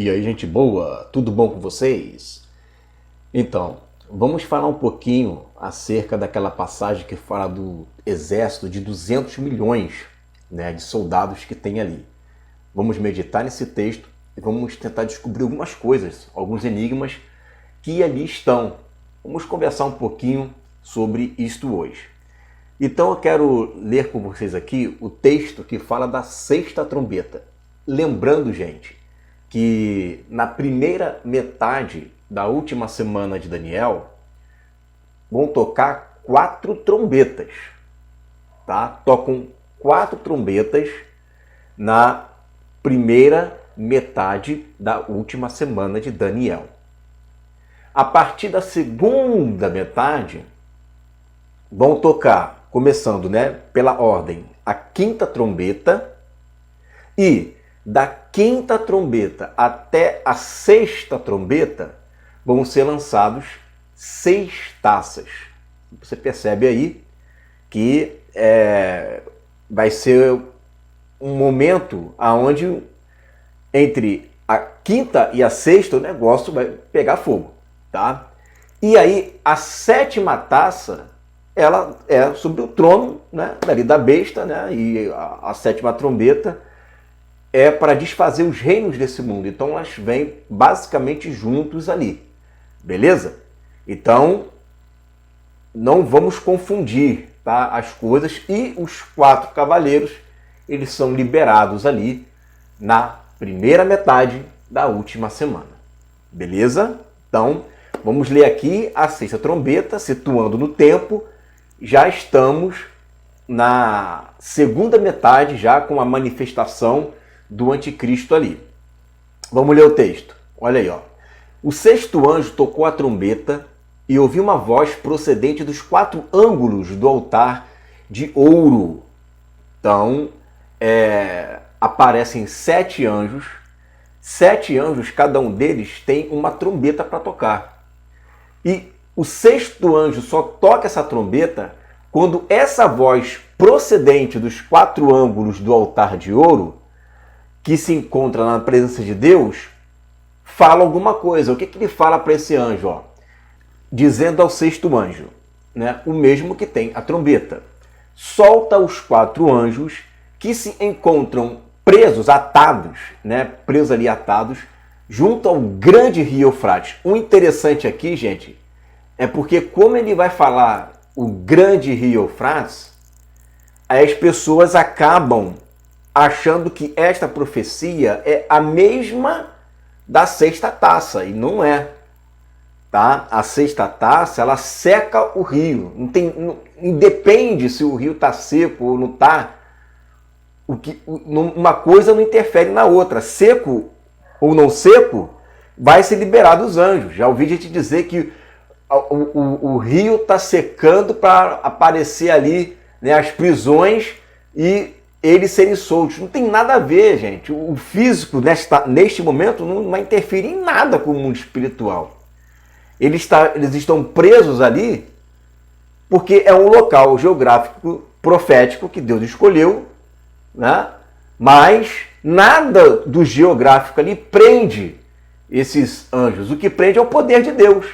E aí, gente boa, tudo bom com vocês? Então, vamos falar um pouquinho acerca daquela passagem que fala do exército de 200 milhões, né, de soldados que tem ali. Vamos meditar nesse texto e vamos tentar descobrir algumas coisas, alguns enigmas que ali estão. Vamos conversar um pouquinho sobre isto hoje. Então eu quero ler com vocês aqui o texto que fala da sexta trombeta. Lembrando, gente, que na primeira metade da última semana de Daniel vão tocar 4 trombetas, tá? Tocam 4 trombetas na primeira metade da última semana de Daniel. A partir da segunda metade vão tocar, começando, né, pela ordem, a quinta trombeta, e da quinta trombeta até a sexta trombeta vão ser lançados 6 taças. Você percebe aí que vai ser um momento onde entre a quinta e a sexta o negócio vai pegar fogo, tá? E aí a sétima taça, ela é sobre o trono, né, dali da besta, né, e a sétima trombeta é para desfazer os reinos desse mundo. Então elas vêm basicamente juntos ali, beleza? Então não vamos confundir, tá, as coisas. E os 4 cavaleiros, eles são liberados ali na primeira metade da última semana, beleza? Então vamos ler aqui a sexta trombeta, situando no tempo. Já estamos na segunda metade, já com a manifestação do anticristo ali. Vamos ler o texto. Olha aí, ó. O sexto anjo tocou a trombeta e ouvi uma voz procedente dos 4 ângulos do altar de ouro. Então, aparecem 7 anjos. 7 anjos, cada um deles tem uma trombeta para tocar. E o sexto anjo só toca essa trombeta quando essa voz procedente dos 4 ângulos do altar de ouro, que se encontra na presença de Deus, fala alguma coisa. O que ele fala para esse anjo? Ó? Dizendo ao sexto anjo, né, o mesmo que tem a trombeta: solta os 4 anjos que se encontram presos, atados, né, presos ali, atados, junto ao grande rio Eufrates. O interessante aqui, gente, é porque como ele vai falar o grande rio Eufrates, as pessoas acabam achando que esta profecia é a mesma da sexta taça, e não é. Tá? A sexta taça, ela seca o rio. Não independe se o rio está seco ou não está. Uma coisa não interfere na outra. Seco ou não seco, vai se liberar dos anjos. Já ouvi gente dizer que o rio está secando para aparecer ali, né, as prisões e eles serem soltos. Não tem nada a ver, gente. O físico, neste momento, não vai interferir em nada com o mundo espiritual. Eles estão presos ali porque é um local geográfico profético que Deus escolheu, né? Mas nada do geográfico ali prende esses anjos. O que prende é o poder de Deus,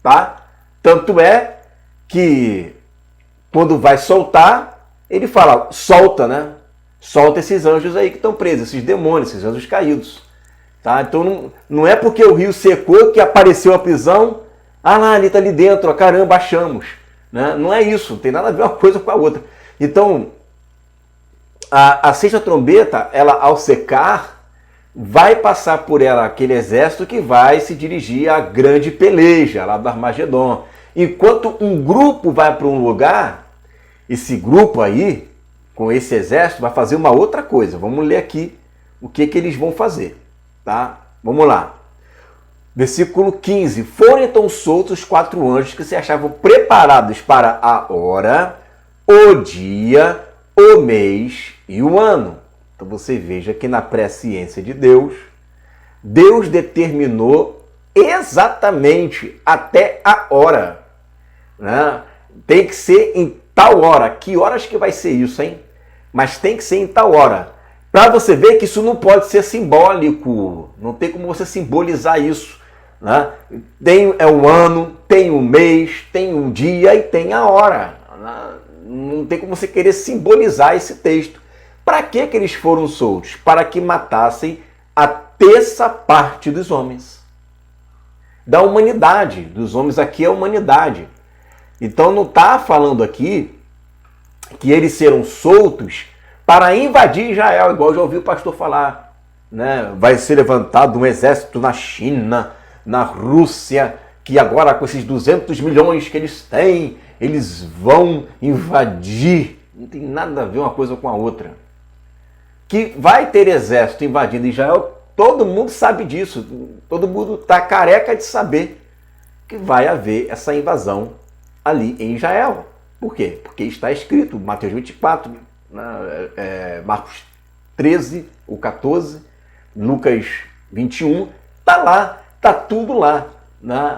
tá? Tanto é que quando vai soltar, ele fala, solta, né? Solta esses anjos aí que estão presos, esses demônios, esses anjos caídos. Tá? Então não é porque o rio secou que apareceu a prisão, lá, ele está ali dentro, ó, caramba, achamos. Né? Não é isso, não tem nada a ver uma coisa com a outra. Então, a sexta trombeta, ela ao secar, vai passar por ela aquele exército que vai se dirigir à grande peleja, lá do Armagedon. Enquanto um grupo vai para um lugar, esse grupo aí, com esse exército, vai fazer uma outra coisa. Vamos ler aqui o que eles vão fazer. Tá? Vamos lá. Versículo 15. Foram então soltos os 4 anjos que se achavam preparados para a hora, o dia, o mês e o ano. Então você veja que na presciência de Deus, Deus determinou exatamente até a hora. Né? Tem que ser em tal hora. Que horas que vai ser isso, hein? Mas tem que ser em tal hora. Para você ver que isso não pode ser simbólico, não tem como você simbolizar isso. Né? Tem o ano, tem o mês, tem o dia e tem a hora. Né? Não tem como você querer simbolizar esse texto. Para que eles foram soltos? Para que matassem a terça parte dos homens. Da humanidade. Dos homens aqui é a humanidade. Então não está falando aqui que eles serão soltos para invadir Israel, igual eu já ouvi o pastor falar. Né? Vai ser levantado um exército na China, na Rússia, que agora com esses 200 milhões que eles têm, eles vão invadir. Não tem nada a ver uma coisa com a outra. Que vai ter exército invadindo Israel, todo mundo sabe disso. Todo mundo está careca de saber que vai haver essa invasão ali em Israel. Por quê? Porque está escrito, Mateus 24, Marcos 13, o 14, Lucas 21, está lá, está tudo lá. Né?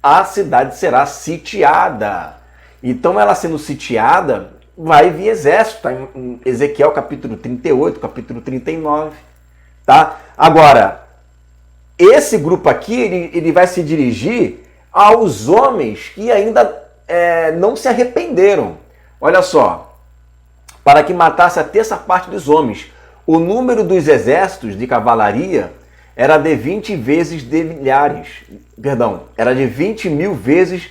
A cidade será sitiada. Então, ela sendo sitiada, vai vir exército. Está em Ezequiel capítulo 38, capítulo 39. Tá? Agora, esse grupo aqui, ele vai se dirigir aos homens que ainda não se arrependeram. Olha só, para que matasse a terça parte dos homens. O número dos exércitos de cavalaria era de 20 vezes de milhares. Perdão, era de 20 mil vezes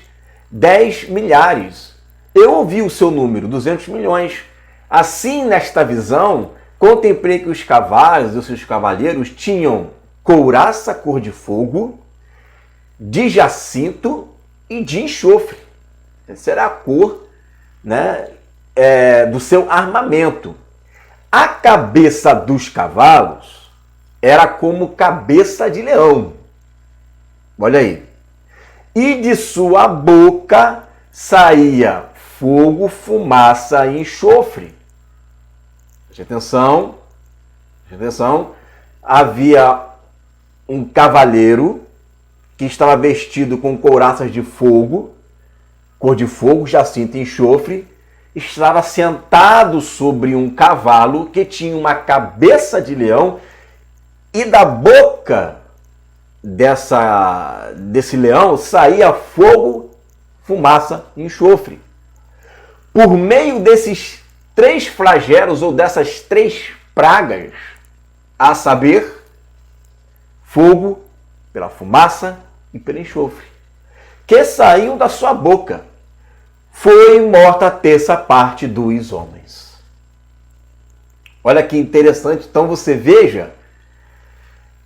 10 milhares. Eu ouvi o seu número, 200 milhões. Assim, nesta visão, contemplei que os cavalos e os seus cavaleiros tinham couraça cor de fogo, de jacinto e de enxofre. Essa era a cor, né, do seu armamento. A cabeça dos cavalos era como cabeça de leão. Olha aí. E de sua boca saía fogo, fumaça e enxofre. Preste atenção. Preste atenção. Havia um cavaleiro que estava vestido com couraças de fogo, cor de fogo, jacinto e enxofre, estava sentado sobre um cavalo que tinha uma cabeça de leão e da boca desse leão saía fogo, fumaça e enxofre. Por meio desses 3 flagelos ou dessas 3 pragas, a saber, fogo, pela fumaça e pelo enxofre, que saíam da sua boca, foi morta a terça parte dos homens. Olha que interessante. Então você veja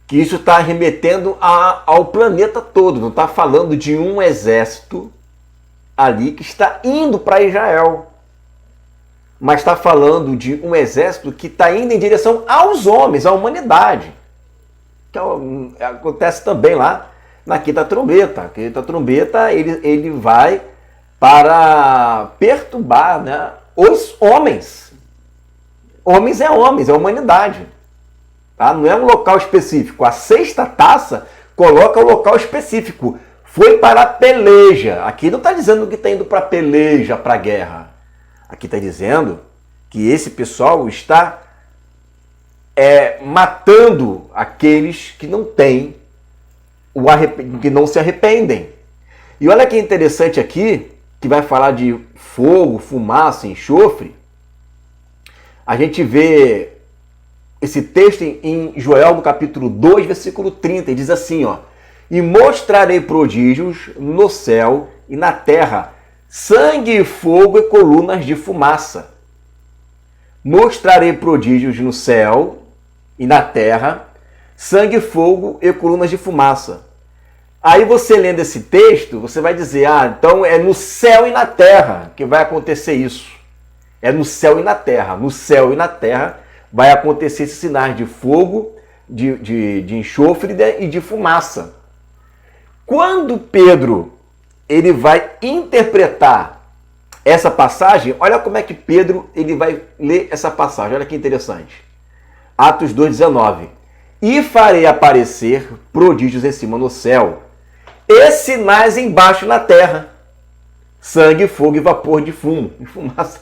que isso está remetendo ao planeta todo. Não está falando de um exército ali que está indo para Israel, mas está falando de um exército que está indo em direção aos homens, à humanidade. Que acontece também lá na quinta trombeta. A quinta trombeta, ele vai para perturbar, né, os homens. Homens, é a humanidade. Tá? Não é um local específico. A 6ª taça coloca o local específico. Foi para a peleja. Aqui não está dizendo que está indo para a peleja, para a guerra. Aqui está dizendo que esse pessoal está matando aqueles que não têm, que não se arrependem. E olha que interessante aqui, que vai falar de fogo, fumaça, enxofre. A gente vê esse texto em Joel, no capítulo 2, versículo 30, e diz assim, ó: e mostrarei prodígios no céu e na terra, sangue e fogo e colunas de fumaça. Mostrarei prodígios no céu e na terra, sangue, fogo e colunas de fumaça. Aí você lendo esse texto, você vai dizer, então é no céu e na terra que vai acontecer isso. É no céu e na terra. No céu e na terra vai acontecer esses sinais de fogo, de enxofre e de fumaça. Quando Pedro ele vai interpretar essa passagem, olha como é que Pedro ele vai ler essa passagem. Olha que interessante. Atos 2,19. E farei aparecer prodígios em cima no céu, e sinais embaixo na terra, sangue, fogo e vapor de fumo, e fumaça.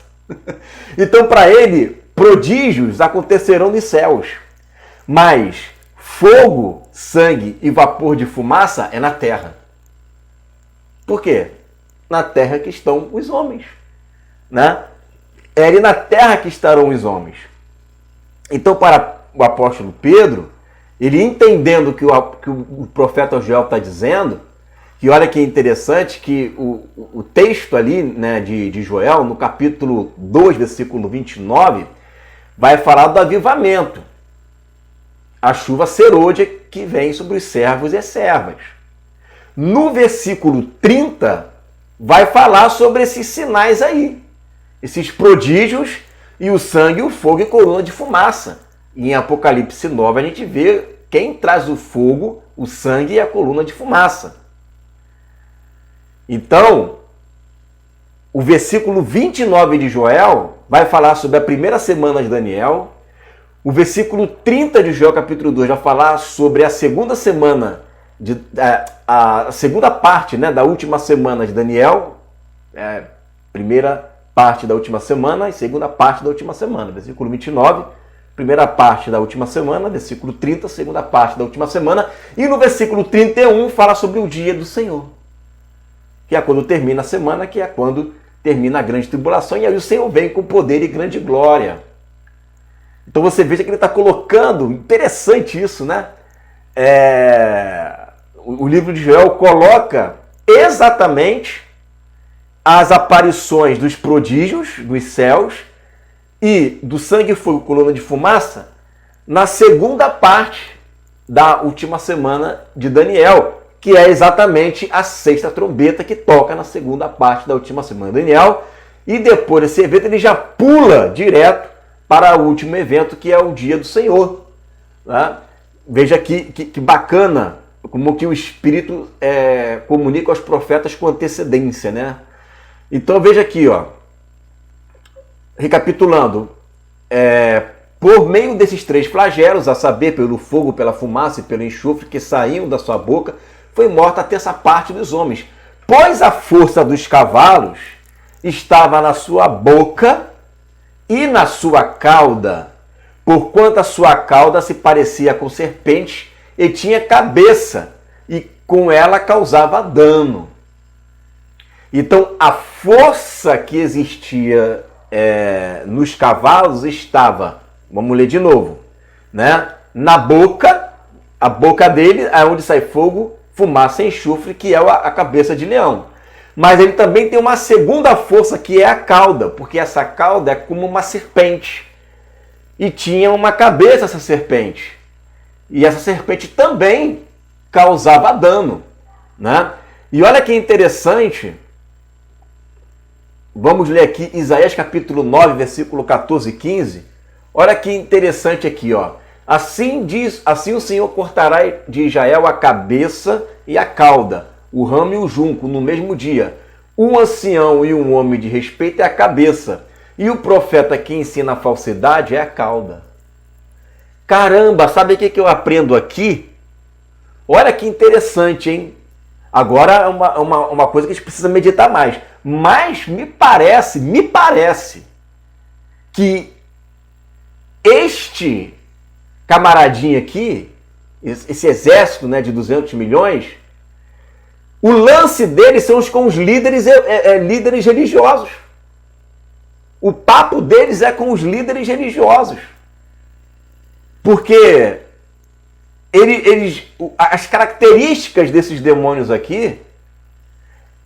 Então, para ele, prodígios acontecerão nos céus, mas fogo, sangue e vapor de fumaça é na terra. Por quê? Na terra que estão os homens, né? É ali na terra que estarão os homens. Então, para o apóstolo Pedro, ele entendendo que o profeta Joel está dizendo, que olha que interessante, que o texto ali, né, de Joel, no capítulo 2, versículo 29, vai falar do avivamento. A chuva serôdia que vem sobre os servos e as servas. No versículo 30, vai falar sobre esses sinais aí. Esses prodígios e o sangue, o fogo e coluna de fumaça. E em Apocalipse 9 a gente vê quem traz o fogo, o sangue e a coluna de fumaça. Então, o versículo 29 de Joel vai falar sobre a primeira semana de Daniel. O versículo 30 de Joel, capítulo 2, vai falar sobre a segunda semana, a segunda parte, né, da última semana de Daniel. Primeira parte da última semana e segunda parte da última semana. Versículo 29, primeira parte da última semana. Versículo 30, segunda parte da última semana. E no versículo 31 fala sobre o dia do Senhor, que é quando termina a semana, que é quando termina a grande tribulação, e aí o Senhor vem com poder e grande glória. Então você veja que ele está colocando, interessante isso, né? O livro de Joel coloca exatamente as aparições dos prodígios dos céus e do sangue, fogo e coluna de fumaça na segunda parte da última semana de Daniel, que é exatamente a sexta trombeta que toca na segunda parte da última semana de Daniel. E depois desse evento ele já pula direto para o último evento, que é o dia do Senhor. Né? Veja que bacana como que o Espírito comunica aos profetas com antecedência, né? Então veja aqui, ó, recapitulando, por meio desses três flagelos, a saber, pelo fogo, pela fumaça e pelo enxofre que saíam da sua boca, foi morta a terça parte dos homens, pois a força dos cavalos estava na sua boca e na sua cauda, porquanto a sua cauda se parecia com serpente e tinha cabeça, e com ela causava dano. Então, a força que existia nos cavalos estava, vamos ler de novo, né? Na boca, a boca dele é onde sai fogo, fumaça e enxofre, que é a cabeça de leão. Mas ele também tem uma segunda força, que é a cauda, porque essa cauda é como uma serpente. E tinha uma cabeça essa serpente. E essa serpente também causava dano, né? E olha que interessante. Vamos ler aqui Isaías capítulo 9, versículo 14 e 15. Olha que interessante aqui, ó. Assim o Senhor cortará de Israel a cabeça e a cauda, o ramo e o junco, no mesmo dia. Um ancião e um homem de respeito é a cabeça, e o profeta que ensina a falsidade é a cauda. Caramba, sabe o que eu aprendo aqui? Olha que interessante, hein? Agora é uma coisa que a gente precisa meditar mais. Mas me parece que este camaradinho aqui, esse exército, né, de 200 milhões, o lance deles são com os líderes, líderes religiosos. O papo deles é com os líderes religiosos. Porque as características desses demônios aqui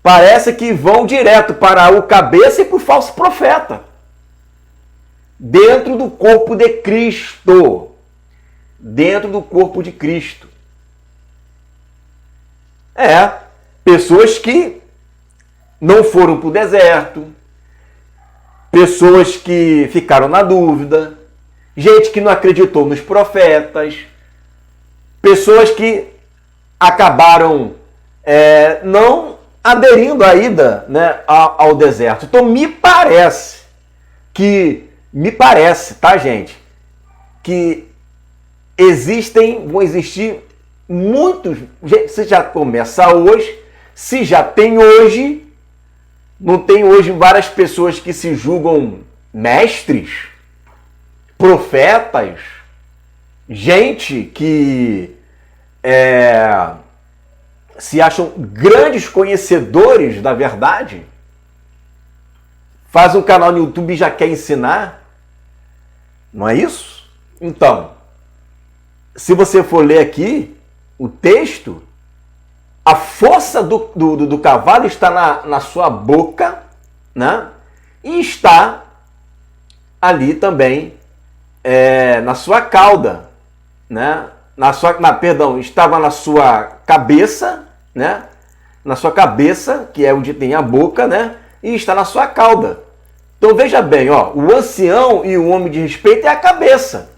parece que vão direto para o cabeça e para o falso profeta. Dentro do corpo de Cristo. Dentro do corpo de Cristo. Pessoas que não foram para o deserto, pessoas que ficaram na dúvida, gente que não acreditou nos profetas, pessoas que acabaram não aderindo à ida, né, ao deserto. Então me parece, tá, gente, que vão existir muitos. Se já começa hoje, se já tem hoje, não tem hoje várias pessoas que se julgam mestres, profetas, gente que se acham grandes conhecedores da verdade, faz um canal no YouTube e já quer ensinar. Não é isso? Então, se você for ler aqui o texto, a força do cavalo está na sua boca, né? E está ali também na sua cauda, né? Estava na sua cabeça, né? Na sua cabeça, que é onde tem a boca, né? E está na sua cauda. Então veja bem, ó, o ancião e o homem de respeito é a cabeça.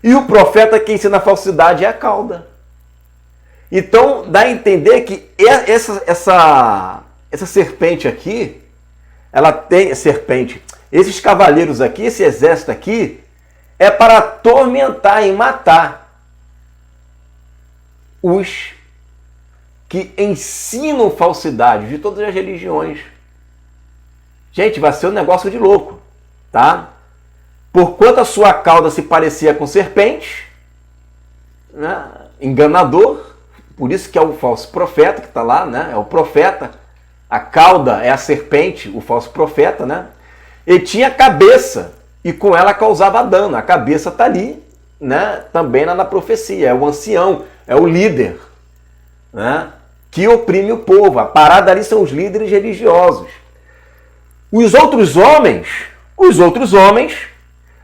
E o profeta que ensina a falsidade é a cauda. Então dá a entender que essa serpente aqui, ela tem serpente. Esses cavaleiros aqui, esse exército aqui, é para atormentar e matar os que ensinam falsidade de todas as religiões. Gente, vai ser um negócio de louco, tá? Porquanto a sua cauda se parecia com serpente, né? Enganador, por isso que é o falso profeta que está lá, né? É o profeta. A cauda é a serpente, o falso profeta, né? Ele tinha cabeça e com ela causava dano. A cabeça está ali, né? Também na profecia. É o ancião, é o líder, né? Que oprime o povo. A parada ali são os líderes religiosos. Os outros homens,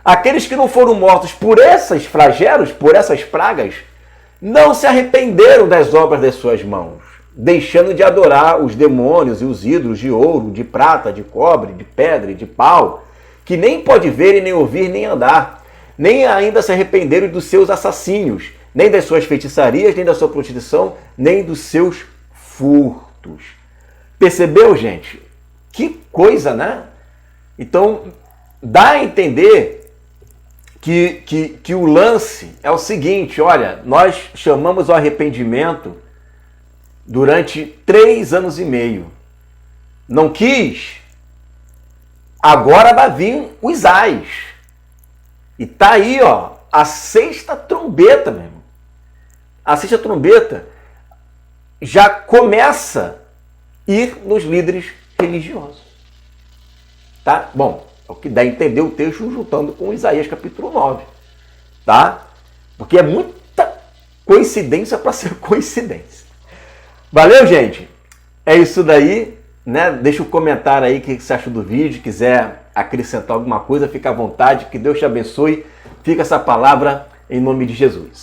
aqueles que não foram mortos por esses flagelos, por essas pragas, não se arrependeram das obras das suas mãos, deixando de adorar os demônios e os ídolos de ouro, de prata, de cobre, de pedra e de pau, que nem pode ver, e nem ouvir, nem andar, nem ainda se arrependeram dos seus assassínios, nem das suas feitiçarias, nem da sua prostituição, nem dos seus furtos. Percebeu, gente? Que coisa, né? Então, dá a entender que o lance é o seguinte, olha, nós chamamos o arrependimento durante 3 anos e meio. Não quis? Agora vai vir os ais. E tá aí, ó, a 6ª trombeta, meu irmão. A 6ª trombeta já começa a ir nos líderes religiosos. Tá? Bom, é o que dá a entender o texto juntando com Isaías capítulo 9. Tá? Porque é muita coincidência para ser coincidência. Valeu, gente? É isso daí, né? Deixa um comentário aí o que você achou do vídeo. Quiser acrescentar alguma coisa, fica à vontade. Que Deus te abençoe. Fica essa palavra em nome de Jesus.